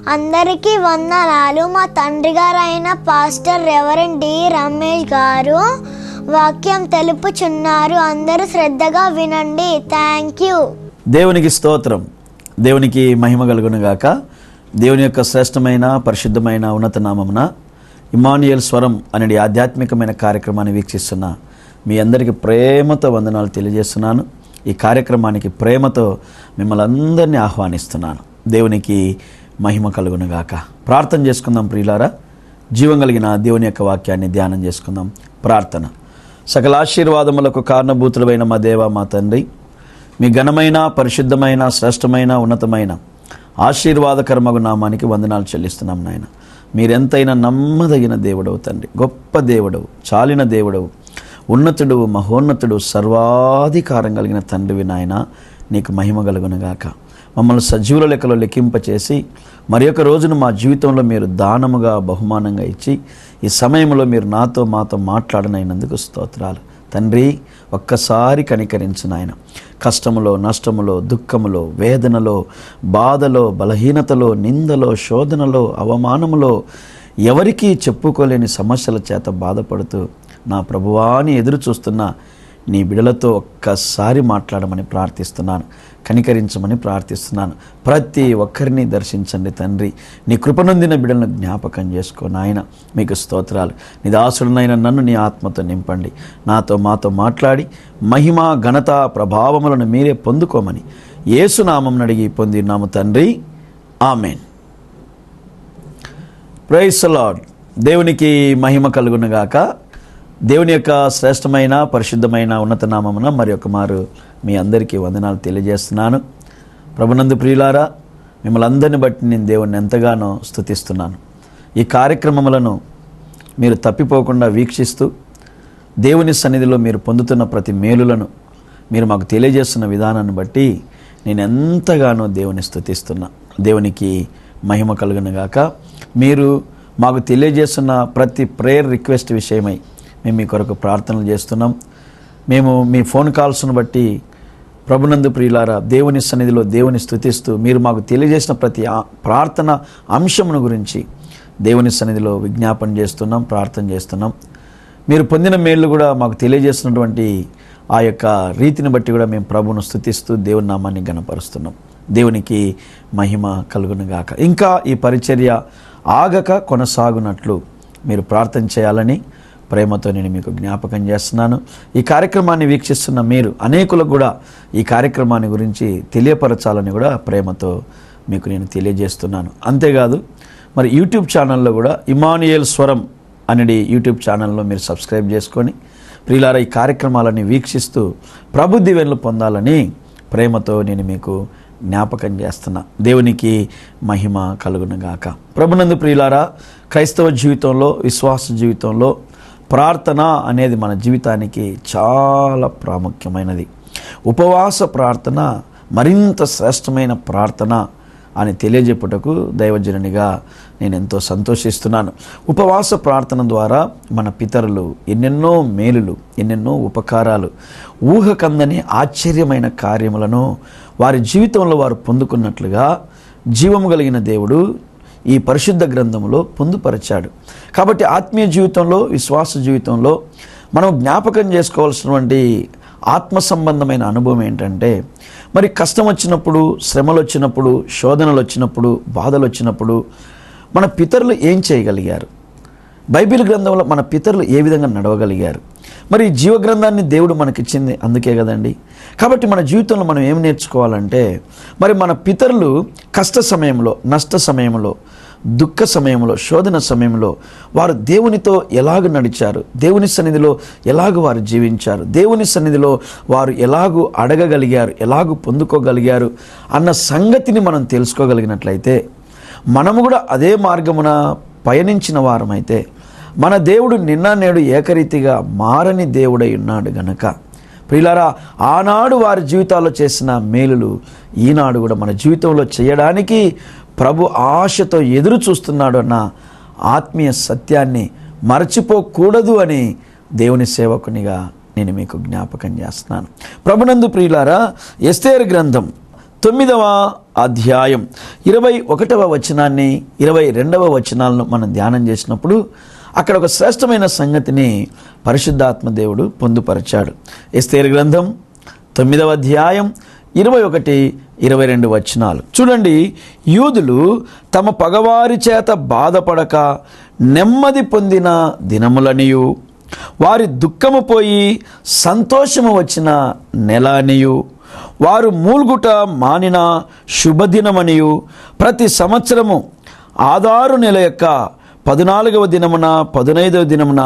అందరికీ వందనాలు. మా తండ్రి గారు అయిన పాస్టర్ రెవరెండ్ డి రమేష్ గారు వాక్యం తెలుపుచున్నారు. అందరూ శ్రద్ధగా వినండి. Thank you. దేవునికి స్తోత్రం. దేవునికి మహిమ కలుగును గాక. దేవుని యొక్క శ్రేష్టమైన పరిశుద్ధమైన ఉన్నత నామమున ఇమ్మానుయేల్ స్వరం అనే ఆధ్యాత్మికమైన కార్యక్రమాన్ని వీక్షిస్తున్న మీ అందరికీ ప్రేమతో వందనాలు తెలియజేస్తున్నాను. ఈ కార్యక్రమానికి ప్రేమతో మిమ్మల్ని అందరినీ ఆహ్వానిస్తున్నాను. దేవునికి మహిమ కలుగును గాక. ప్రార్థన చేసుకుందాం ప్రియులారా. జీవం కలిగిన దేవుని యొక్క వాక్యాన్ని ధ్యానం చేసుకుందాం. ప్రార్థన. సకల ఆశీర్వాదములకు కారణభూతులైన మా దేవ, మా తండ్రి, మీ ఘనమైన పరిశుద్ధమైన శ్రేష్టమైన ఉన్నతమైన ఆశీర్వాదకరమగు నామానికి వందనాలు చెల్లిస్తున్నాం నాయన. మీరెంతైనా నమ్మదగిన దేవుడవు తండ్రి, గొప్ప దేవుడవు, చాలిన దేవుడవు, ఉన్నతుడు, మహోన్నతుడు, సర్వాధికారం కలిగిన తండ్రివి నాయన. నీకు మహిమ కలుగునుగాక. మమ్మల్ని సజీవుల లెక్కలో లెక్కింపచేసి మరి యొక్క రోజును మా జీవితంలో మీరు దానముగా బహుమానంగా ఇచ్చి ఈ సమయంలో మీరు నాతో మాతో మాట్లాడనైనందుకు స్తోత్రాలు తండ్రి. ఒక్కసారి కనికరించు నాయన. కష్టములో, నష్టములో, దుఃఖములో, వేదనలో, బాధలో, బలహీనతలో, నిందలో, శోధనలో, అవమానములో, ఎవరికీ చెప్పుకోలేని సమస్యల చేత బాధపడుతూ నా ప్రభువాని ఎదురు చూస్తున్న నీ బిడలతో ఒక్కసారి మాట్లాడమని ప్రార్థిస్తున్నాను. కనికరించమని ప్రార్థిస్తున్నాను. ప్రతి ఒక్కరిని దర్శించండి తండ్రి. నీ కృపనొందిన బిడలను జ్ఞాపకం చేసుకో నాయన. మీకు స్తోత్రాలు. నీ దాసుడునైన నన్ను నీ ఆత్మతో నింపండి. నాతో మాతో మాట్లాడి మహిమ, ఘనత, ప్రభావములను మీరే పొందుకోమని యేసు నామమున అడిగి పొందినాము తండ్రి. ఆమెన్. Praise the lord. దేవునికి మహిమ కలుగునుగాక. దేవుని యొక్క శ్రేష్టమైన పరిశుద్ధమైన ఉన్నత నామమున మరి ఒక మారు మీ అందరికీ వందనాలు తెలియజేస్తున్నాను. ప్రభునందు ప్రియులారా, మిమ్మల్ని అందరిని బట్టి నేను దేవుణ్ణి ఎంతగానో స్తుతిస్తున్నాను. ఈ కార్యక్రమములను మీరు తప్పిపోకుండా వీక్షిస్తూ దేవుని సన్నిధిలో మీరు పొందుతున్న ప్రతి మేలులను మీరు మాకు తెలియజేస్తున్న విధానాన్ని బట్టి నేను ఎంతగానో దేవుని స్తుతిస్తున్నా. దేవునికి మహిమ కలుగునుగాక. మీరు మాకు తెలియజేస్తున్న ప్రతి ప్రేయర్ రిక్వెస్ట్ విషయమై మేము మీ కొరకు ప్రార్థనలు చేస్తున్నాం. మేము మీ ఫోన్ కాల్స్ను బట్టి ప్రభునందు ప్రియులారా దేవుని సన్నిధిలో దేవుని స్తుతిస్తూ మీరు మాకు తెలియజేసిన ప్రతి ప్రార్థన అంశమును గురించి దేవుని సన్నిధిలో విజ్ఞాపన చేస్తున్నాం, ప్రార్థన చేస్తున్నాం. మీరు పొందిన మేళ్ళు కూడా మాకు తెలియజేస్తున్నటువంటి ఆ యొక్క రీతిని బట్టి కూడా మేము ప్రభువును స్తుతిస్తూ దేవుని నామాన్ని ఘనపరుస్తున్నాం. దేవునికి మహిమ కలుగునుగాక. ఇంకా ఈ పరిచర్య ఆగక కొనసాగునట్లు మీరు ప్రార్థన చేయాలని ప్రేమతో నేను మీకు జ్ఞాపకం చేస్తున్నాను. ఈ కార్యక్రమాన్ని వీక్షిస్తున్న మీరు అనేకులకు కూడా ఈ కార్యక్రమాన్ని గురించి తెలియపరచాలని కూడా ప్రేమతో మీకు నేను తెలియజేస్తున్నాను. అంతేకాదు మరి యూట్యూబ్ ఛానల్లో కూడా ఇమ్మానుయేల్ స్వరం అనేది యూట్యూబ్ ఛానల్లో మీరు సబ్స్క్రైబ్ చేసుకొని ప్రియులారా ఈ కార్యక్రమాలని వీక్షిస్తూ ప్రభు దీవెనలు పొందాలని ప్రేమతో నేను మీకు జ్ఞాపకం చేస్తున్నా. దేవునికి మహిమ కలుగునుగాక. ప్రభునందు ప్రియులారా, క్రైస్తవ జీవితంలో, విశ్వాస జీవితంలో ప్రార్థన అనేది మన జీవితానికి చాలా ప్రాముఖ్యమైనది. ఉపవాస ప్రార్థన మరింత శ్రేష్టమైన ప్రార్థన అని తెలియజెప్పుటకు దైవజనునిగా నేను ఎంతో సంతోషిస్తున్నాను. ఉపవాస ప్రార్థన ద్వారా మన పితరులు ఎన్నెన్నో మేలులు, ఎన్నెన్నో ఉపకారాలు, ఊహకందని ఆశ్చర్యమైన కార్యములను వారి జీవితంలో వారు పొందుకున్నట్లుగా జీవము కలిగిన దేవుడు ఈ పరిశుద్ధ గ్రంథంలో పొందుపరిచాడు. కాబట్టి ఆత్మీయ జీవితంలో, విశ్వాస జీవితంలో మనం జ్ఞాపకం చేసుకోవాల్సినటువంటి ఆత్మ సంబంధమైన అనుభవం ఏంటంటే, మరి కష్టం వచ్చినప్పుడు, శ్రమలు వచ్చినప్పుడు, శోధనలు వచ్చినప్పుడు, బాధలు వచ్చినప్పుడు మన పితరులు ఏం చేయగలిగారు? బైబిల్ గ్రంథంలో మన పితరులు ఏ విధంగా నడవగలిగారు? మరి జీవగ్రంథాన్ని దేవుడు మనకిచ్చింది అందుకే కదండి. కాబట్టి మన జీవితంలో మనం ఏం నేర్చుకోవాలంటే, మరి మన పితరులు కష్ట సమయంలో, నష్ట సమయంలో, దుఃఖ సమయంలో, శోధన సమయంలో వారు దేవునితో ఎలాగ నడిచారు, దేవుని సన్నిధిలో ఎలాగ వారు జీవించారు, దేవుని సన్నిధిలో వారు ఎలాగూ అడగగలిగారు, ఎలాగూ పొందుకోగలిగారు అన్న సంగతిని మనం తెలుసుకోగలిగినట్లయితే, మనము కూడా అదే మార్గమున పయనించిన వారమైతే, మన దేవుడు నిన్న నేడు ఏకరీతిగా మారని దేవుడై ఉన్నాడు గనక ప్రియులారా, ఆనాడు వారి జీవితాల్లో చేసిన మేలులు ఈనాడు కూడా మన జీవితంలో చేయడానికి ప్రభు ఆశతో ఎదురు చూస్తున్నాడు అన్న ఆత్మీయ సత్యాన్ని మరచిపోకూడదు అని దేవుని సేవకునిగా నేను మీకు జ్ఞాపకం చేస్తున్నాను. ప్రభునందు ప్రియులారా, ఎస్తేరు గ్రంథం 9వ అధ్యాయం 21వ వచనాన్ని 22వ వచనాలను మనం ధ్యానం చేసినప్పుడు అక్కడ ఒక శ్రేష్టమైన సంగతిని పరిశుద్ధాత్మ దేవుడు పొందుపరిచాడు. ఎస్తేరు గ్రంథం 9వ అధ్యాయం 21-22 వచనాలు చూడండి. యూదులు తమ పగవారి చేత బాధపడక నెమ్మది పొందిన దినములనియు, వారి దుఃఖము పోయి సంతోషము వచ్చిన నెల అనియు, వారు మూల్గుట మానిన శుభదినమనియు, ప్రతి సంవత్సరము ఆదారు నెల యొక్క 14వ దినమున 15వ దినమున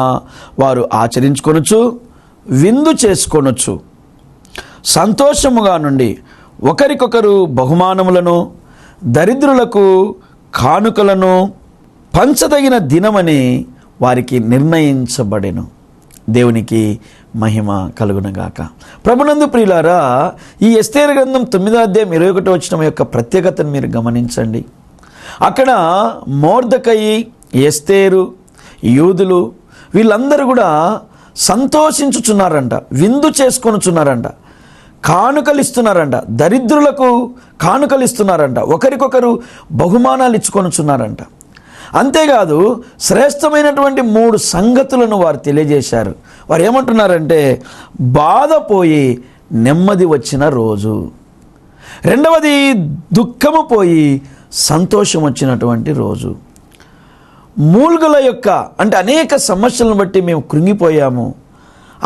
వారు ఆచరించుకొనొచ్చు, విందు చేసుకొనొచ్చు, సంతోషముగా నుండి ఒకరికొకరు బహుమానములను దరిద్రులకు కానుకలను పంచదగిన దినమని వారికి నిర్ణయించబడెను. దేవునికి మహిమ కలుగునగాక. ప్రభునందు ప్రియులారా, ఈ ఎస్తేరు గ్రంథం 9వ అధ్యాయం 21వ వచనం యొక్క ప్రత్యేకతను మీరు గమనించండి. అక్కడ మొర్దెకయి, ఎస్తేరు, యూదులు వీళ్ళందరూ కూడా సంతోషించుచున్నారంట, విందు చేసుకొనుచున్నారంట, కానుకలు ఇస్తున్నారంట, దరిద్రులకు కానుకలు ఇస్తున్నారంట, ఒకరికొకరు బహుమానాలు ఇచ్చుకొనుచున్నారంట. అంతేకాదు శ్రేష్టమైనటువంటి 3 సంగతులను వారు తెలియజేశారు. వారు ఏమంటున్నారంటే, బాధపోయి నెమ్మది వచ్చిన రోజు, రెండవది దుఃఖము పోయి సంతోషం వచ్చినటువంటి రోజు, మూల్గుల యొక్క అంటే అనేక సమస్యలను బట్టి మేము కృంగిపోయాము,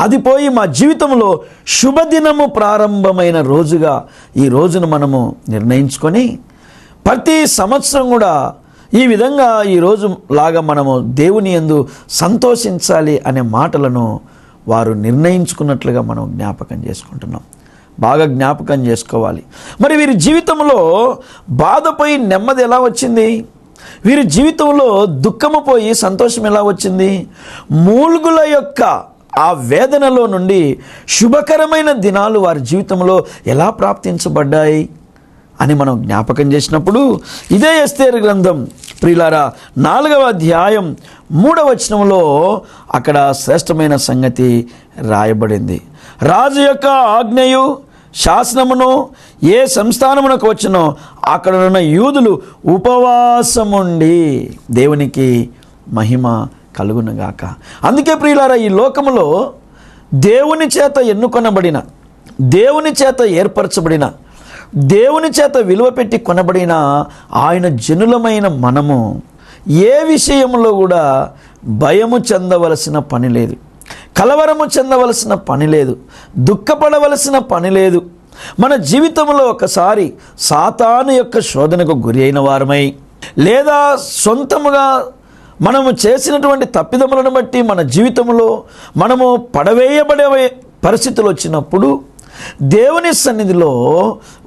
అది పోయి మా జీవితంలో శుభదినము ప్రారంభమైన రోజుగా ఈ రోజును మనము నిర్ణయించుకొని ప్రతి సంవత్సరం కూడా ఈ విధంగా ఈ రోజు లాగా మనము దేవుని యందు సంతోషించాలి అనే మాటలను వారు నిర్ణయించుకున్నట్లుగా మనం జ్ఞాపకం చేసుకుంటున్నాం. బాగా జ్ఞాపకం చేసుకోవాలి. మరి వీరి జీవితంలో బాధపోయి నెమ్మది ఎలా వచ్చింది? వీరి జీవితంలో దుఃఖము పోయి సంతోషం ఎలా వచ్చింది? మూల్గుల యొక్క ఆ వేదనలో నుండి శుభకరమైన దినాలు వారి జీవితంలో ఎలా ప్రాప్తించబడ్డాయి అని మనం జ్ఞాపకం చేసినప్పుడు ఇదే ఎస్తేరు గ్రంథం ప్రియులారా 4వ అధ్యాయం 3వ వచనంలో అక్కడ శ్రేష్టమైన సంగతి రాయబడింది. రాజు యొక్క ఆజ్ఞయు శాసనమును ఏ సంస్థానమునకు వచ్చినో అక్కడున్న యూదులు ఉపవాసముండి దేవునికి మహిమ కలుగునుగాక. అందుకే ప్రియులారా, ఈ లోకములో దేవుని చేత ఎన్నుకొనబడిన, దేవుని చేత ఏర్పరచబడిన, దేవుని చేత విలువ పెట్టి కొనబడిన ఆయన జనులమైన మనము ఏ విషయంలో కూడా భయము చెందవలసిన పని లేదు, కలవరము చెందవలసిన పని లేదు, దుఃఖపడవలసిన పని లేదు. మన జీవితంలో ఒకసారి సాతాను యొక్క శోధనకు గురి అయిన వారమై, లేదా సొంతముగా మనము చేసినటువంటి తప్పిదములను బట్టి మన జీవితంలో మనము పడవేయబడే పరిస్థితులు వచ్చినప్పుడు దేవుని సన్నిధిలో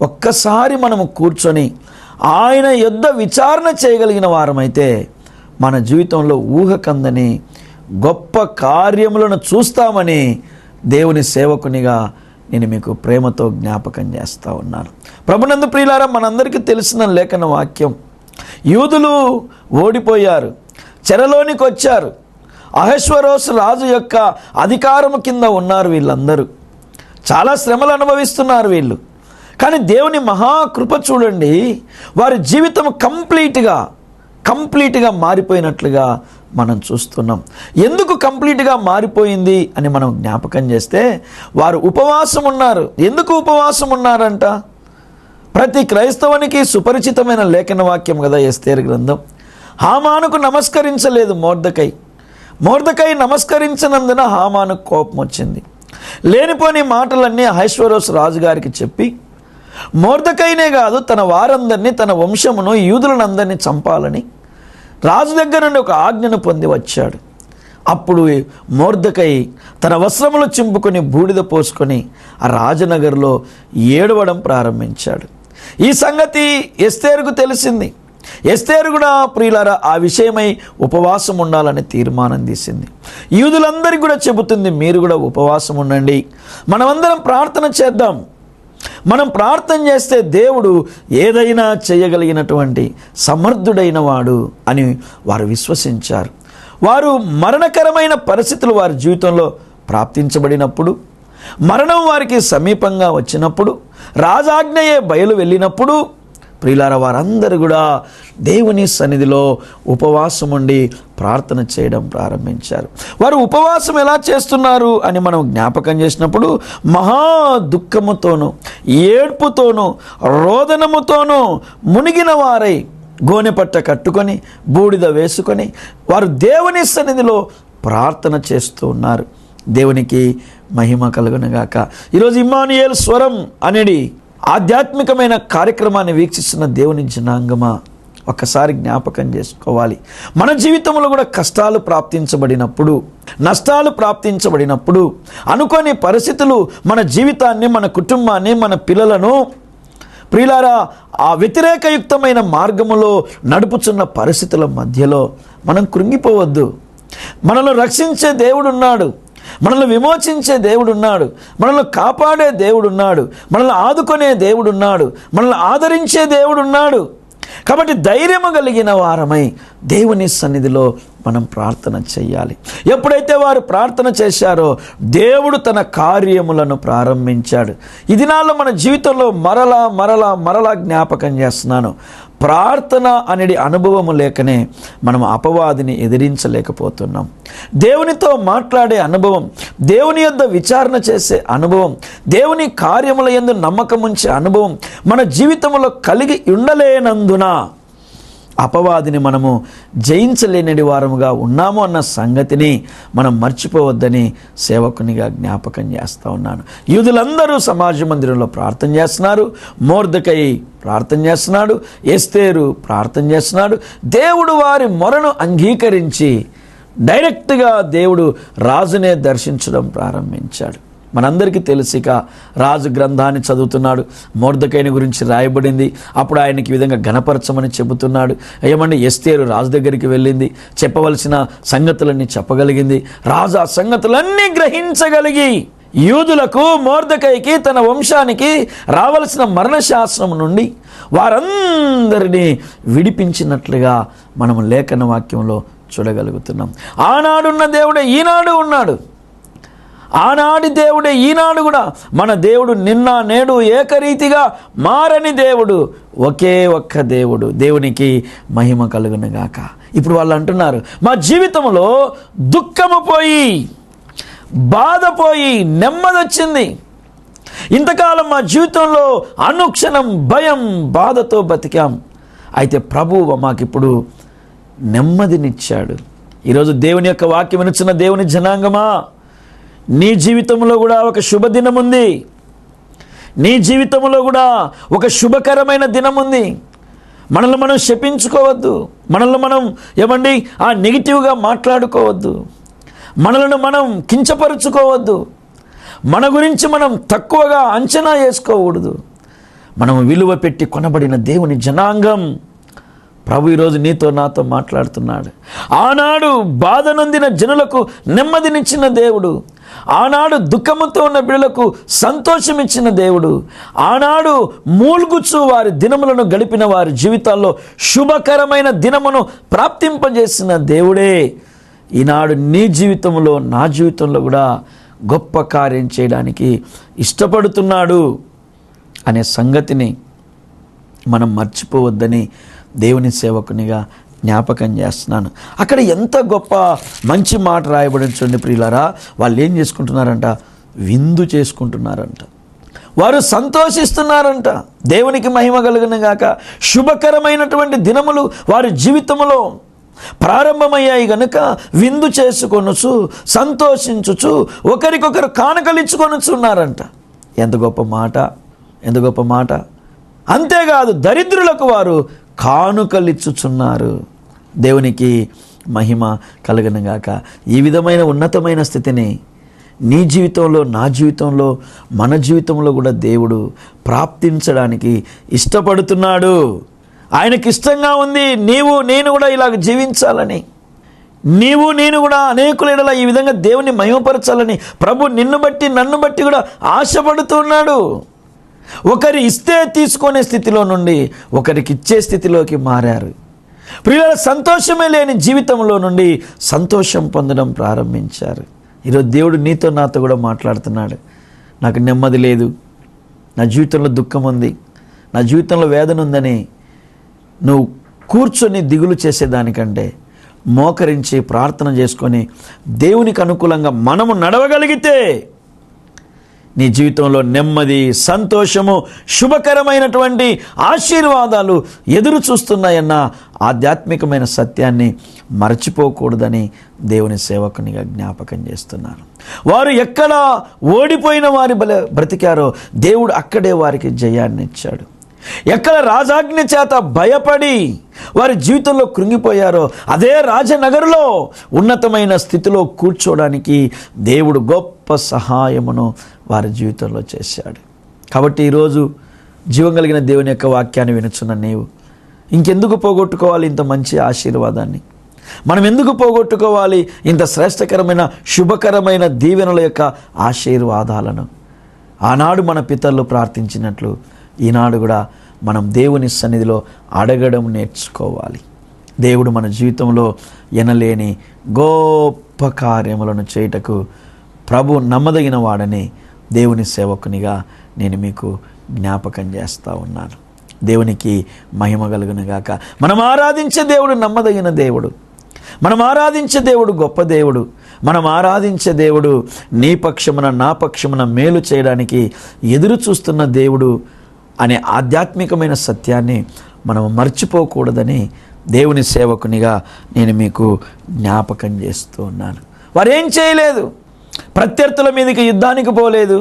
ఒక్కసారి మనము కూర్చొని ఆయన యొద్ద విచారణ చేయగలిగిన వారమైతే మన జీవితంలో ఊహకందని గొప్ప కార్యములను చూస్తామని దేవుని సేవకునిగా నేను మీకు ప్రేమతో జ్ఞాపకం చేస్తూ ఉన్నాను. ప్రభునందు ప్రియులారా, మనందరికీ తెలిసిన లేఖన వాక్యం, యూదులు ఓడిపోయారు, చెరలోనికి వచ్చారు, అహశ్వరోషు రాజు యొక్క అధికారము కింద ఉన్నారు. వీళ్ళందరూ చాలా శ్రమలు అనుభవిస్తున్నారు వీళ్ళు. కానీ దేవుని మహాకృప చూడండి, వారి జీవితం కంప్లీట్గా మారిపోయినట్లుగా మనం చూస్తున్నాం. ఎందుకు కంప్లీట్గా మారిపోయింది అని మనం జ్ఞాపకం చేస్తే, వారు ఉపవాసం ఉన్నారు. ఎందుకు ఉపవాసం ఉన్నారంట? ప్రతి క్రైస్తవునికి సుపరిచితమైన లేఖన వాక్యం కదా ఎస్తేరు గ్రంథం. హామానుకు నమస్కరించలేదు మొర్దెకై నమస్కరించినందున హామానుకు కోపం వచ్చింది. లేనిపోని మాటలన్నీ అహశ్వేరోషు రాజుగారికి చెప్పి మొర్దెకైనే కాదు తన వారందరినీ, తన వంశమును, యూదులందరినీ చంపాలని రాజు దగ్గర నుండి ఒక ఆజ్ఞను పొంది వచ్చాడు. అప్పుడు మొర్దెకై తన వస్త్రములు చింపుకొని బూడిద పోసుకొని ఆ రాజనగర్లో ఏడవడం ప్రారంభించాడు. ఈ సంగతి ఎస్తేరుకు తెలిసింది. ఎస్తేరు కూడా ప్రియులారా ఆ విషయమై ఉపవాసం ఉండాలని తీర్మానం తీసింది. యూదులందరికీ కూడా చెబుతుంది, మీరు కూడా ఉపవాసం ఉండండి, మనమందరం ప్రార్థన చేద్దాం. మనం ప్రార్థన చేస్తే దేవుడు ఏదైనా చేయగలిగినటువంటి సమర్థుడైన వాడు అని వారు విశ్వసించారు. వారు మరణకరమైన పరిస్థితులు వారి జీవితంలో ప్రాప్తించబడినప్పుడు మరణం వారికి సమీపంగా వచ్చినప్పుడు, రాజాజ్ఞయే బయలు వెళ్ళినప్పుడు ప్రియులారా వారందరూ కూడా దేవుని సన్నిధిలో ఉపవాసం ఉండి ప్రార్థన చేయడం ప్రారంభించారు. వారు ఉపవాసం ఎలా చేస్తున్నారు అని మనం జ్ఞాపకం చేసినప్పుడు, మహా దుఃఖముతోనూ ఏడ్పుతోనూ రోదనముతోనూ మునిగిన వారై గోనెపట్ట కట్టుకొని బూడిద వేసుకొని వారు దేవుని సన్నిధిలో ప్రార్థన చేస్తూ ఉన్నారు. దేవునికి మహిమ కలుగునుగాక. ఈరోజు ఇమ్మానుయేల్ స్వరం అనేది ఆధ్యాత్మికమైన కార్యక్రమాన్ని వీక్షిస్తున్న దేవుని జనాంగమా, ఒక్కసారి జ్ఞాపకం చేసుకోవాలి. మన జీవితంలో కూడా కష్టాలు ప్రాప్తించబడినప్పుడు, నష్టాలు ప్రాప్తించబడినప్పుడు, అనుకోని పరిస్థితులు మన జీవితాన్ని, మన కుటుంబాన్ని, మన పిల్లలను ప్రియులారా ఆ వ్యతిరేకయుక్తమైన మార్గములో నడుపుచున్న పరిస్థితుల మధ్యలో మనం కృంగిపోవద్దు. మనల్ని రక్షించే దేవుడున్నాడు, మనల్ని విమోచించే దేవుడున్నాడు, మనల్ని కాపాడే దేవుడున్నాడు, మనల్ని ఆదుకునే దేవుడున్నాడు, మనల్ని ఆదరించే దేవుడున్నాడు. కాబట్టి ధైర్యము కలిగిన వారమై దేవుని సన్నిధిలో మనం ప్రార్థన చేయాలి. ఎప్పుడైతే వారు ప్రార్థన చేశారో దేవుడు తన కార్యములను ప్రారంభించాడు. ఈ దినాల్లో మన జీవితంలో మరలా జ్ఞాపకం చేస్తున్నాను, ప్రార్థన అనేది అనుభవము లేకనే మనం అపవాదిని ఎదిరించలేకపోతున్నాం. దేవునితో మాట్లాడే అనుభవం, దేవుని యొద్ద విచారణ చేసే అనుభవం, దేవుని కార్యముల యందు నమ్మకం ఉంచే అనుభవం మన జీవితంలో కలిగి ఉండలేనందున అపవాదిని మనము జయించలేని వారముగా ఉన్నాము అన్న సంగతిని మనం మర్చిపోవద్దని సేవకునిగా జ్ఞాపకం చేస్తూ ఉన్నాను. యూదులందరూ సమాజ మందిరంలో ప్రార్థన చేస్తున్నారు, మొర్దెకై ప్రార్థన చేస్తున్నాడు, ఎస్తేరు ప్రార్థన చేస్తున్నాడు. దేవుడు వారి మొరను అంగీకరించి డైరెక్ట్గా దేవుడు రాజునే దర్శించడం ప్రారంభించాడు. మనందరికీ తెలిసిక రాజు గ్రంథాన్ని చదువుతున్నాడు, మొర్దెకైని గురించి రాయబడింది. అప్పుడు ఆయనకి విధంగా ఘనపరచమని చెబుతున్నాడు. ఏమంటే ఎస్తేరు రాజు దగ్గరికి వెళ్ళింది, చెప్పవలసిన సంగతులన్నీ చెప్పగలిగింది. రాజు ఆ సంగతులన్నీ గ్రహించగలిగి యూదులకు, మొర్దెకైకి, తన వంశానికి రావలసిన మరణశాసనం నుండి వారందరినీ విడిపించినట్లుగా మనము లేఖన వాక్యంలో చూడగలుగుతున్నాం. ఆనాడున్న దేవుడే ఈనాడు ఉన్నాడు, ఆనాటి దేవుడే ఈనాడు కూడా మన దేవుడు నిన్న నేడు ఏకరీతిగా మారని దేవుడు, ఒకే ఒక్క దేవుడు. దేవునికి మహిమ కలుగునుగాక. ఇప్పుడు వాళ్ళు అంటున్నారు, మా జీవితంలో దుఃఖము పోయి, బాధ పోయి, నెమ్మది వచ్చింది. ఇంతకాలం మా జీవితంలో అనుక్షణం భయం, బాధతో బతికాం. అయితే ప్రభువు మాకిప్పుడు నెమ్మదినిచ్చాడు. ఈరోజు దేవుని యొక్క వాక్యం వినుచున్న దేవుని జనాంగమా, నీ జీవితంలో కూడా ఒక శుభదినం ఉంది. నీ జీవితంలో కూడా ఒక శుభకరమైన దినం ఉంది. మనల్ని మనం శపించుకోవద్దు, మనల్ని మనం ఏమండి నెగిటివ్గా మాట్లాడుకోవద్దు, మనల్ని మనం కించపరుచుకోవద్దు, మన గురించి మనం తక్కువగా అంచనా వేసుకోకూడదు. మనం విలువ పెట్టి కొనబడిన దేవుని జనాంగం. ప్రభు ఈరోజు నీతో నాతో మాట్లాడుతున్నాడు. ఆనాడు బాధ నొందిన జనులకు నెమ్మదినిచ్చిన దేవుడు, ఆనాడు దుఃఖముతో ఉన్న బిడ్డలకు సంతోషమిచ్చిన దేవుడు, ఆనాడు మూల్గుచ్చు వారి దినములను గడిపిన వారి జీవితాల్లో శుభకరమైన దినమును ప్రాప్తింపజేసిన దేవుడే ఈనాడు నీ జీవితంలో, నా జీవితంలో కూడా గొప్ప కార్యం చేయడానికి ఇష్టపడుతున్నాడు అనే సంగతిని మనం మర్చిపోవద్దని దేవుని సేవకునిగా జ్ఞాపకం చేస్తున్నాను. అక్కడ ఎంత గొప్ప మంచి మాట రాయబడి చూడండి ప్రియులారా. వాళ్ళు ఏం చేసుకుంటున్నారంట? విందు చేసుకుంటున్నారంట, వారు సంతోషిస్తున్నారంట. దేవునికి మహిమ కలుగునుగాక. శుభకరమైనటువంటి దినములు వారి జీవితంలో ప్రారంభమయ్యాయి గనుక విందు చేసుకొనుచు, సంతోషించుచు, ఒకరికొకరు కానుకలిచ్చుకొనుచున్నారంట. ఎంత గొప్ప మాట, ఎంత గొప్ప మాట. అంతేకాదు దరిద్రులకు వారు కానుకలిచ్చుచున్నారు. దేవునికి మహిమ కలుగునుగాక. ఈ విధమైన ఉన్నతమైన స్థితిని నీ జీవితంలో, నా జీవితంలో, మన జీవితంలో కూడా దేవుడు ప్రాప్తించడానికి ఇష్టపడుతున్నాడు. ఆయనకి ఇష్టంగా ఉంది నీవు నేను కూడా ఇలాగ జీవించాలని, నీవు నేను కూడా అనేకుల ఎడల ఈ విధంగా దేవుని మహిమపరచాలని ప్రభు నిన్ను బట్టి నన్ను బట్టి కూడా ఆశపడుతున్నాడు. ఒకరి ఇస్తే తీసుకునే స్థితిలో నుండి ఒకరికి ఇచ్చే స్థితిలోకి మారారు. ప్రియుల సంతోషమే లేని జీవితంలో నుండి సంతోషం పొందడం ప్రారంభించారు. ఈరోజు దేవుడు నీతో నాతో కూడా మాట్లాడుతున్నాడు. నాకు నెమ్మది లేదు, నా జీవితంలో దుఃఖం ఉంది, నా జీవితంలో వేదన ఉందని నువ్వు కూర్చొని దిగులు చేసేదానికంటే మోకరించి ప్రార్థన చేసుకొని దేవునికి అనుకూలంగా మనము నడవగలిగితే నీ జీవితంలో నెమ్మది, సంతోషము, శుభకరమైనటువంటి ఆశీర్వాదాలు ఎదురు చూస్తున్నాయన్న ఆధ్యాత్మికమైన సత్యాన్ని మర్చిపోకూడదని దేవుని సేవకునిగా జ్ఞాపకం చేస్తున్నాను. వారు ఎక్కడ ఓడిపోయిన వారి బ్రతికారో దేవుడు అక్కడే వారికి జయాన్ని ఇచ్చాడు. ఎక్కడ రాజాజ్ఞ చేత భయపడి వారి జీవితంలో కృంగిపోయారో అదే రాజనగరులో ఉన్నతమైన స్థితిలో కూర్చోడానికి దేవుడు గొప్ప సహాయమును వారి జీవితంలో చేశాడు. కాబట్టి ఈరోజు జీవం కలిగిన దేవుని యొక్క వాక్యాన్ని వినుచున్న నీవు ఇంకెందుకు పోగొట్టుకోవాలి ఇంత మంచి ఆశీర్వాదాన్ని? మనం ఎందుకు పోగొట్టుకోవాలి ఇంత శ్రేష్టకరమైన శుభకరమైన దీవెనల యొక్క ఆశీర్వాదాలను? ఆనాడు మన పితరులు ప్రార్థించినట్లు ఈనాడు కూడా మనం దేవుని సన్నిధిలో అడగడం నేర్చుకోవాలి. దేవుడు మన జీవితంలో ఎనలేని గొప్ప కార్యములను చేయుటకు ప్రభు నమ్మదగిన వాడని దేవుని సేవకునిగా నేను మీకు జ్ఞాపకం చేస్తూ ఉన్నాను. దేవునికి మహిమ కలుగును గాక. మనం ఆరాధించే దేవుడు నమ్మదగిన దేవుడు, మనం ఆరాధించే దేవుడు గొప్ప దేవుడు, మనం ఆరాధించే దేవుడు నీ పక్షమున నా పక్షమున మేలు చేయడానికి ఎదురు చూస్తున్న దేవుడు అనే ఆధ్యాత్మికమైన సత్యాన్ని మనం మర్చిపోకూడదని దేవుని సేవకునిగా నేను మీకు జ్ఞాపకం చేస్తూ ఉన్నాను. వారేం చేయలేదు, ప్రత్యర్థుల మీదకి యుద్ధానికి పోలేదు,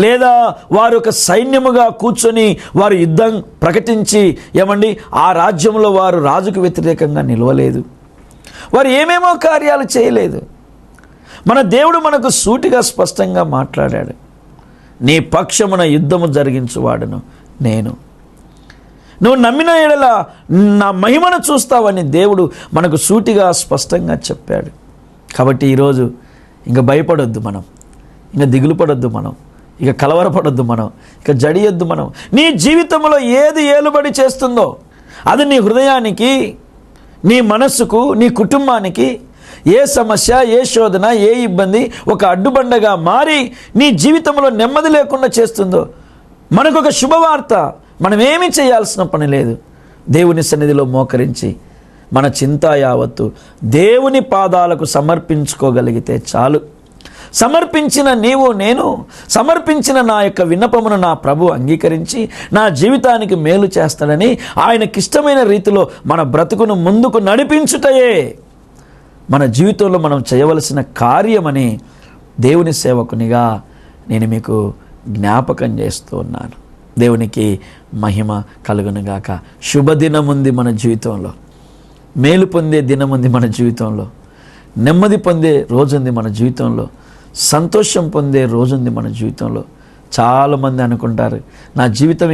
లేదా వారు ఒక సైన్యముగా కూర్చొని వారు యుద్ధం ప్రకటించి ఏమండి ఆ రాజ్యంలో వారు రాజుకు వ్యతిరేకంగా నిలవలేదు. వారు ఏమేమో కార్యాలు చేయలేదు. మన దేవుడు మనకు సూటిగా స్పష్టంగా మాట్లాడాడు. నీ పక్షమున యుద్ధము జరిగించువాడును నేను, నువ్వు నమ్మిన ఎడల నా మహిమను చూస్తావని దేవుడు మనకు సూటిగా స్పష్టంగా చెప్పాడు. కాబట్టి ఈరోజు ఇంకా భయపడొద్దు మనం, ఇంకా దిగులు పడొద్దు మనం, ఇక కలవరపడొద్దు మనం, ఇక జడియొద్దు మనం. నీ జీవితంలో ఏది ఏలుబడి చేస్తుందో అది నీ హృదయానికి, నీ మనస్సుకు, నీ కుటుంబానికి ఏ సమస్య, ఏ శోధన, ఏ ఇబ్బంది ఒక అడ్డుబండగా మారి నీ జీవితంలో నెమ్మది లేకుండా చేస్తుందో మనకు ఒక శుభవార్త. మనం ఏమీ చేయాల్సిన పని లేదు. దేవుని సన్నిధిలో మోకరించి మన చింత యావత్తు దేవుని పాదాలకు సమర్పించుకోగలిగితే చాలు. సమర్పించిన నీవు నేను, సమర్పించిన నా యొక్క విన్నపమును నా ప్రభు అంగీకరించి నా జీవితానికి మేలు చేస్తాడని ఆయనకిష్టమైన రీతిలో మన బ్రతుకును ముందుకు నడిపించుటయే మన జీవితంలో మనం చేయవలసిన కార్యమని దేవుని సేవకునిగా నేను మీకు జ్ఞాపకం చేస్తూ ఉన్నాను. దేవునికి మహిమ కలుగునుగాక. శుభదినం ఉంది మన జీవితంలో, మేలు పొందే దినం ఉంది మన జీవితంలో, నెమ్మది పొందే రోజుంది మన జీవితంలో, సంతోషం పొందే రోజుంది మన జీవితంలో. చాలామంది అనుకుంటారు నా జీవితం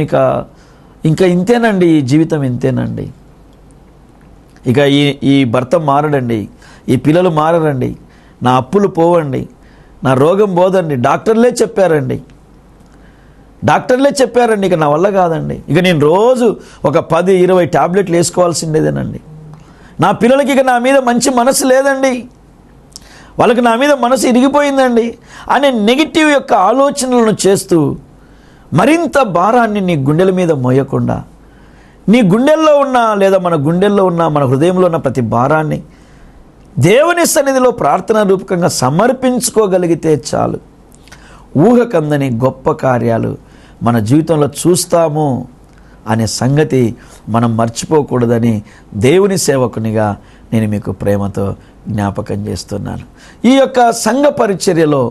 ఇంకా ఇంతేనండి, ఈ జీవితం ఇంతేనండి, ఇక ఈ భర్త మారడండి, ఈ పిల్లలు మారరండి, నా అప్పులు పోవండి, నా రోగం పోదండి, డాక్టర్లే చెప్పారండి, ఇక నా వల్ల కాదండి, ఇక నేను రోజు ఒక 10-20 టాబ్లెట్లు వేసుకోవాల్సిందేనండి, నా పిల్లలకి ఇక నా మీద మంచి మనసు లేదండి, వాళ్ళకి నా మీద మనసు ఇరిగిపోయిందండి అనే నెగిటివ్ యొక్క ఆలోచనలను చేస్తూ మరింత భారాన్ని నీ గుండెల మీద మోయకుండా నీ గుండెల్లో ఉన్న లేదా మన గుండెల్లో ఉన్న మన హృదయంలో ఉన్న ప్రతి భారాన్ని దేవుని సన్నిధిలో ప్రార్థన రూపకంగా సమర్పించుకోగలిగితే చాలు. ఊహకందని గొప్ప కార్యాలు మన జీవితంలో చూస్తాము అనే సంగతి మనం మర్చిపోకూడదని దేవుని సేవకునిగా నేను మీకు ప్రేమతో జ్ఞాపకం చేస్తున్నాను. ఈ యొక్క సంఘ పరిచర్యలో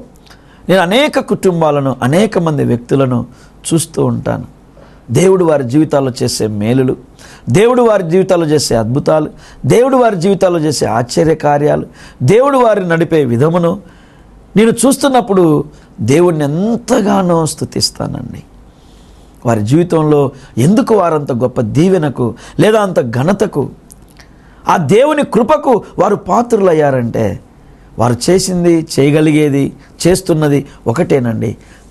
నేను అనేక కుటుంబాలను, అనేక మంది వ్యక్తులను చూస్తూ ఉంటాను. దేవుడు వారి జీవితాల్లో చేసే మేలులు, దేవుడు వారి జీవితాల్లో చేసే అద్భుతాలు, దేవుడు వారి జీవితాల్లో చేసే ఆశ్చర్య కార్యాలు, దేవుడు వారిని నడిపే విధమును నేను చూస్తున్నప్పుడు దేవుడిని ఎంతగానో స్తుతిస్తానండి. వారి జీవితంలో ఎందుకు వారంత గొప్ప దీవెనకు లేదా అంత ఘనతకు, ఆ దేవుని కృపకు వారు పాత్రులయ్యారంటే వారు చేసింది, చేయగలిగేది, చేస్తున్నది ఒకటేనండి,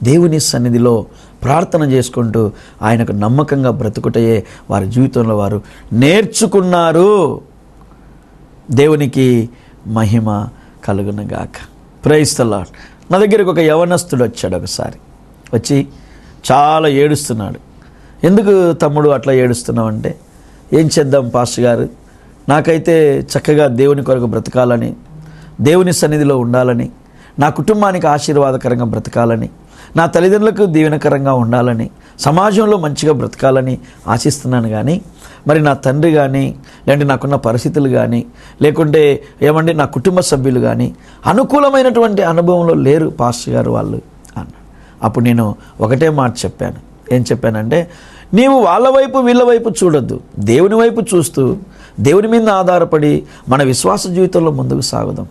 దేవుని సన్నిధిలో ప్రార్థన చేసుకుంటూ ఆయనకు నమ్మకంగా బ్రతుకుటయే వారి జీవితంలో వారు నేర్చుకున్నారు. దేవునికి మహిమ కలుగునుగాక. Praise the lord. నా దగ్గరికి ఒక యవనస్తుడు వచ్చాడు ఒకసారి. వచ్చి చాలా ఏడుస్తున్నాడు. ఎందుకు తమ్ముడు అట్లా ఏడుస్తున్నావు అంటే, ఏం చేద్దాం పాస్టర్ గారు, నాకైతే చక్కగా దేవుని కొరకు బ్రతకాలని, దేవుని సన్నిధిలో ఉండాలని, నా కుటుంబానికి ఆశీర్వాదకరంగా బ్రతకాలని, నా తల్లిదండ్రులకు దీవెనకరంగా ఉండాలని, సమాజంలో మంచిగా బ్రతకాలని ఆశిస్తున్నాను. కానీ మరి నా తండ్రి కానీ, లేదంటే నాకున్న పరిస్థితులు కానీ, లేకుంటే ఏమంటే నా కుటుంబ సభ్యులు కానీ అనుకూలమైనటువంటి అనుభవంలో లేరు పాస్టర్ గారు వాళ్ళు అన్నాడు. అప్పుడు నేను ఒకటే మాట చెప్పాను. ఏం చెప్పానంటే, నీవు వాళ్ళ వైపు వీళ్ళ వైపు చూడొద్దు, దేవుని వైపు చూస్తూ దేవుని మీద ఆధారపడి మన విశ్వాస జీవితంలో ముందుకు సాగుదాం.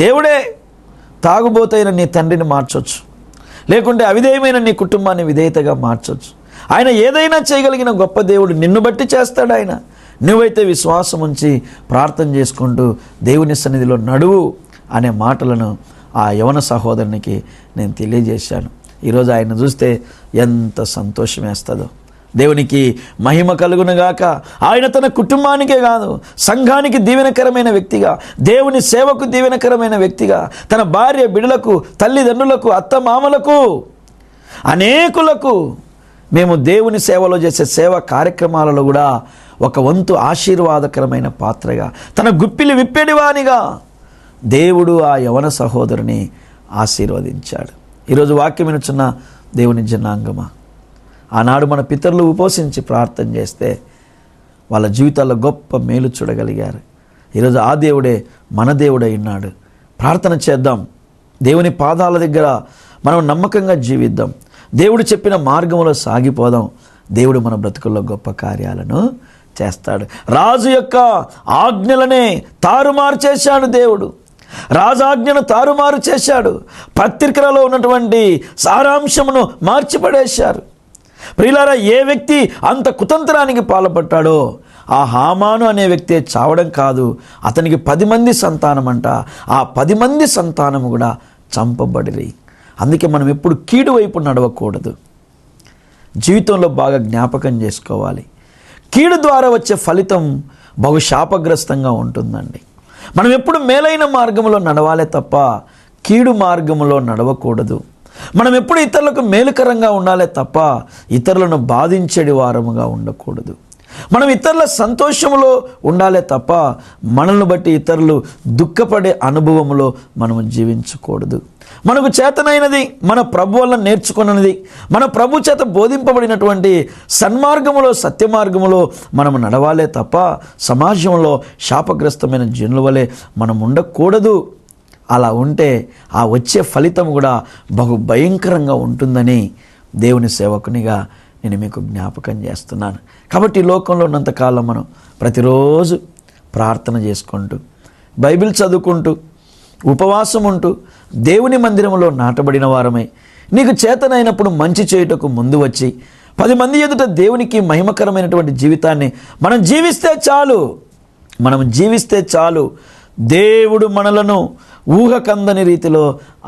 దేవుడే తాగుబోతైన నీ తండ్రిని మార్చొచ్చు, లేకుంటే అవిధేయమైన నీ కుటుంబాన్ని విధేయతగా మార్చొచ్చు. ఆయన ఏదైనా చేయగలిగిన గొప్ప దేవుడు, నిన్ను బట్టి చేస్తాడు ఆయన. నువ్వైతే విశ్వాసం ఉంచి ప్రార్థన చేసుకుంటూ దేవుని సన్నిధిలో నడువు అనే మాటలను ఆ యవన సహోదరునికి నేను తెలియజేశాను. ఈరోజు ఆయన చూస్తే ఎంత సంతోషం వేస్తుందో. దేవునికి మహిమ కలుగునుగాక. ఆయన తన కుటుంబానికే కాదు, సంఘానికి దీవెనకరమైన వ్యక్తిగా, దేవుని సేవకు దీవెనకరమైన వ్యక్తిగా, తన భార్య బిడ్డలకు, తల్లిదండ్రులకు, అత్తమామలకు, అనేకులకు మేము దేవుని సేవలో చేసే సేవా కార్యక్రమాలలో కూడా ఒక వంతు ఆశీర్వాదకరమైన పాత్రగా, తన గుప్పిలి విప్పెడివానిగా దేవుడు ఆ యవన సహోదరుని ఆశీర్వదించాడు. ఈరోజు వాక్యం వినుచున్న దేవుని జనాంగమా, ఆనాడు మన పితరులు ఉపవసించి ప్రార్థన చేస్తే వాళ్ళ జీవితాల్లో గొప్ప మేలు చూడగలిగారు. ఈరోజు ఆ దేవుడే మన దేవుడై ఉన్నాడు. ప్రార్థన చేద్దాం, దేవుని పాదాల దగ్గర మనం నమ్మకంగా జీవిద్దాం, దేవుడు చెప్పిన మార్గంలో సాగిపోదాం. దేవుడు మన బ్రతుకుల్లో గొప్ప కార్యాలను చేస్తాడు. రాజు యొక్క ఆజ్ఞలనే తారుమారు చేశాడు దేవుడు. రాజాజ్ఞను తారుమారు చేశాడు. పత్రికలలో ఉన్నటువంటి సారాంశమును మార్చిపడేశారు. ప్రియులారా, ఏ వ్యక్తి అంత కుతంత్రానికి పాల్పడ్డాడో ఆ హామాను అనే వ్యక్తి చావడం కాదు, అతనికి 10 మంది సంతానం అంట. ఆ 10 మంది సంతానము కూడా చంపబడిరి. అందుకే మనం ఎప్పుడు కీడు వైపు నడవకూడదు. జీవితంలో బాగా జ్ఞాపకం చేసుకోవాలి. కీడు ద్వారా వచ్చే ఫలితం బహు శాపగ్రస్తంగా ఉంటుందండి. మనం ఎప్పుడు మేలైన మార్గంలో నడవాలే తప్ప కీడు మార్గంలో నడవకూడదు. మనం ఎప్పుడు ఇతరులకు మేలుకరంగా ఉండాలే తప్ప ఇతరులను బాధించేడి వారముగా ఉండకూడదు. మనం ఇతరుల సంతోషంలో ఉండాలే తప్ప మనల్ని బట్టి ఇతరులు దుఃఖపడే అనుభవంలో మనం జీవించకూడదు. మనకు చేతనైనది, మన ప్రభు వల్ల నేర్చుకున్నది, మన ప్రభు చేత బోధింపబడినటువంటి సన్మార్గములో, సత్య మార్గములో మనం నడవాలే తప్ప సమాజంలో శాపగ్రస్తమైన జనుల వలె మనం ఉండకూడదు. అలా ఉంటే ఆ వచ్చే ఫలితం కూడా బహు భయంకరంగా ఉంటుందని దేవుని సేవకునిగా నేను మీకు జ్ఞాపకం చేస్తున్నాను. కాబట్టి ఈ లోకంలో ఉన్నంతకాలం మనం ప్రతిరోజు ప్రార్థన చేసుకుంటూ, బైబిల్ చదువుకుంటూ, ఉపవాసం ఉంటూ, దేవుని మందిరంలో నాటబడిన వారమై, నీకు చేతనైనప్పుడు మంచి చేయుటకు ముందు వచ్చి 10 మంది ఎదుట దేవునికి మహిమకరమైనటువంటి జీవితాన్ని మనం జీవిస్తే చాలు. దేవుడు మనలను ఊహకందని రీతిలో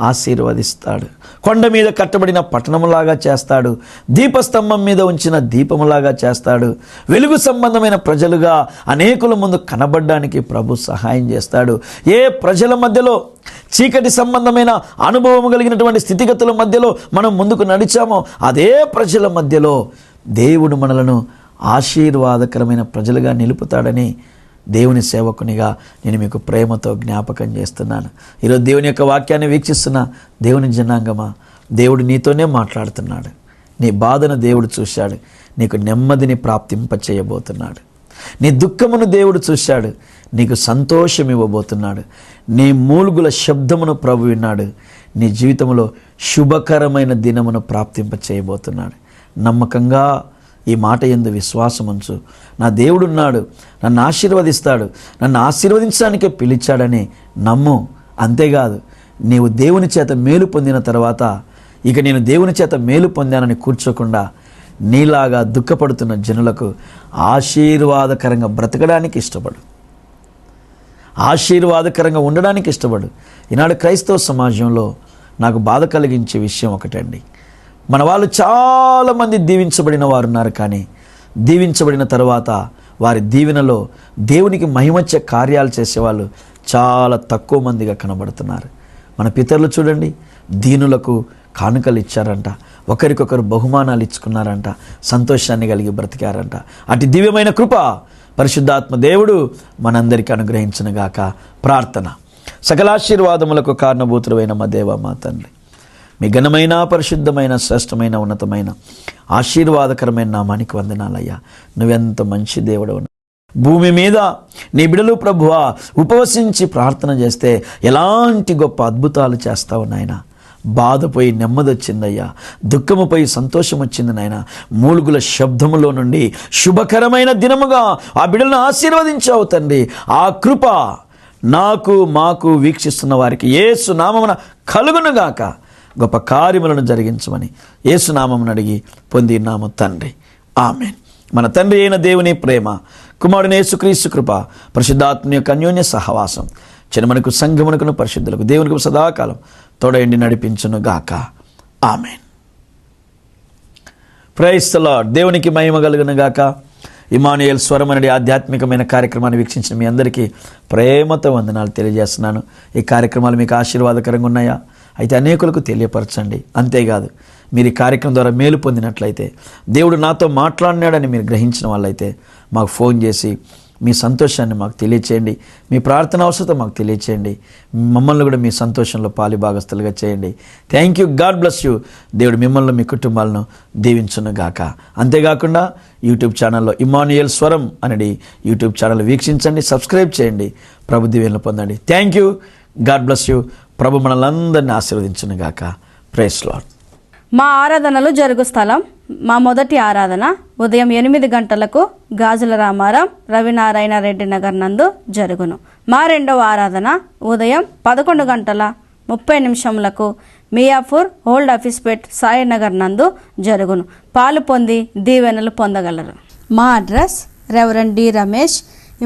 ఆశీర్వదిస్తాడు. కొండ మీద కట్టబడిన పట్టణములాగా చేస్తాడు. దీపస్తంభం మీద ఉంచిన దీపములాగా చేస్తాడు. వెలుగు సంబంధమైన ప్రజలుగా అనేకుల ముందు కనబడడానికి ప్రభు సహాయం చేస్తాడు. ఏ ప్రజల మధ్యలో చీకటి సంబంధమైన అనుభవం కలిగినటువంటి స్థితిగతుల మధ్యలో మనం ముందుకు నడిచామో అదే ప్రజల మధ్యలో దేవుడు మనలను ఆశీర్వాదకరమైన ప్రజలుగా నిలుపుతాడని దేవుని సేవకునిగా నేను మీకు ప్రేమతో జ్ఞాపకం చేస్తున్నాను. ఈరోజు దేవుని యొక్క వాక్యాన్ని వీక్షిస్తున్న దేవుని జనాంగమా, దేవుడు నీతోనే మాట్లాడుతున్నాడు. నీ బాధను దేవుడు చూశాడు, నీకు నెమ్మదిని ప్రాప్తింపచేయబోతున్నాడు. నీ దుఃఖమును దేవుడు చూశాడు, నీకు సంతోషం ఇవ్వబోతున్నాడు. నీ మూలుగుల శబ్దమును ప్రభు విన్నాడు, నీ జీవితంలో శుభకరమైన దినమును ప్రాప్తింపచేయబోతున్నాడు. నమ్మకంగా ఈ మాట యందు విశ్వాసం ఉంచు. నా దేవుడున్నాడు, నన్ను ఆశీర్వదిస్తాడు, నన్ను ఆశీర్వదించడానికే పిలిచాడని నమ్ము. అంతేకాదు, నీవు దేవుని చేత మేలు పొందిన తర్వాత ఇక నేను దేవుని చేత మేలు పొందానని కూర్చోకుండా నీలాగా దుఃఖపడుతున్న జనులకు ఆశీర్వాదకరంగా బ్రతకడానికి ఇష్టపడు, ఆశీర్వాదకరంగా ఉండడానికి ఇష్టపడు. ఈనాడు క్రైస్తవ సమాజంలో నాకు బాధ కలిగించే విషయం ఒకటండి. మన వాళ్ళు చాలామంది దీవించబడిన వారు ఉన్నారు, కానీ దీవించబడిన తర్వాత వారి దీవెనలో దేవునికి మహిమచ్చే కార్యాలు చేసేవాళ్ళు చాలా తక్కువ మందిగా కనబడుతున్నారు. మన పితరులు చూడండి, దీనులకు కానుకలు ఇచ్చారంట, ఒకరికొకరు బహుమానాలు ఇచ్చుకున్నారంట, సంతోషాన్ని కలిగి బ్రతికారంట. అటు దివ్యమైన కృప పరిశుద్ధాత్మ దేవుడు మనందరికీ అనుగ్రహించునుగాక. ప్రార్థన. సకలాశీర్వాదములకు కారణభూతుడైన మా దేవ, మా తండ్రి, మీ ఘనమైన పరిశుద్ధమైన శ్రేష్టమైన ఉన్నతమైన ఆశీర్వాదకరమైన నామానికి వందనాలయ్యా. నువ్వెంత మంచి దేవుడు. భూమి మీద నీ బిడలు ప్రభువా ఉపవసించి ప్రార్థన చేస్తే ఎలాంటి గొప్ప అద్భుతాలు చేస్తావు నాయన. బాధపోయి నెమ్మది వచ్చిందయ్యా, దుఃఖముపోయి సంతోషం వచ్చింది నాయన. మూలుగుల శబ్దములో నుండి శుభకరమైన దినముగా ఆ బిడ్డలను ఆశీర్వదించావు తండ్రి. ఆ కృప నాకు మాకు వీక్షిస్తున్న వారికి యేసు నామమున కలుగునుగాక. గొప్ప కార్యములను జరిగించమని యేసు నామమున అడిగి పొందినాము తండ్రి. ఆమేన్. మన తండ్రి అయిన దేవుని ప్రేమ, కుమారుని యేసుక్రీస్తు కృప, పరిశుద్ధాత్మ యొక్క అన్యోన్య సహవాసం చిన్నమనకు సంఘమునకును పరిశుద్ధులకు దేవునికి సదాకాలం తోడయండి నడిపించును గాక. ఆమేన్. Praise the lord. దేవునికి మహిమ కలుగును గాక. ఇమ్మానుయేల్ స్వరం అనే ఆధ్యాత్మికమైన కార్యక్రమాన్ని వీక్షించిన మీ అందరికీ ప్రేమతో వందనాలు తెలియజేస్తున్నాను. ఈ కార్యక్రమాలు మీకు ఆశీర్వాదకరంగా ఉన్నాయా? అయితే అనేకులకు తెలియపరచండి. అంతేకాదు, మీరు ఈ కార్యక్రమం ద్వారా మేలు పొందినట్లయితే, దేవుడు నాతో మాట్లాడినాడని మీరు గ్రహించిన వాళ్ళైతే మాకు ఫోన్ చేసి మీ సంతోషాన్ని మాకు తెలియచేయండి. మీ ప్రార్థన అవసరం మాకు తెలియచేయండి. మమ్మల్ని కూడా మీ సంతోషంలో పాలిభాగస్తులుగా చేయండి. Thank you. God bless you. దేవుడు మిమ్మల్ని మీ కుటుంబాలను దీవించును గాక. అంతేకాకుండా యూట్యూబ్ ఛానల్లో ఇమ్మానుయేల్ స్వరం అనేది యూట్యూబ్ ఛానల్ వీక్షించండి, సబ్స్క్రైబ్ చేయండి, ప్రభు దీవెనలు పొందండి. Thank you. God bless you. ప్రభు మనలందరినీ ఆశీర్వదించును గాక. Praise Lord. మా ఆరాధనలు జరుగు స్థలం. మా మొదటి ఆరాధన ఉదయం 8 గంటలకు గాజుల రామారం రవినారాయణ రెడ్డి నగర్ నందు జరుగును. మా రెండవ ఆరాధన ఉదయం 11:30 మియాపూర్ ఓల్డ్ ఆఫీస్పేట్ సాయినగర్ నందు జరుగును. పాలు పొంది దీవెనలు పొందగలరు. మా address reverend D Ramesh,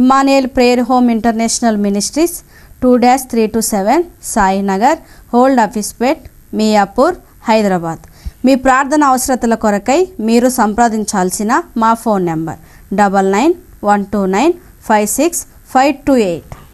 Emmanuel prayer home international ministries, 2-327 Sainagar, old Hafeezpet, Miyapur, Hyderabad. మీ ప్రార్థన అవసరతల కొరకై మీరు సంప్రదించాల్సిన మా ఫోన్ నెంబర్ 9912956528.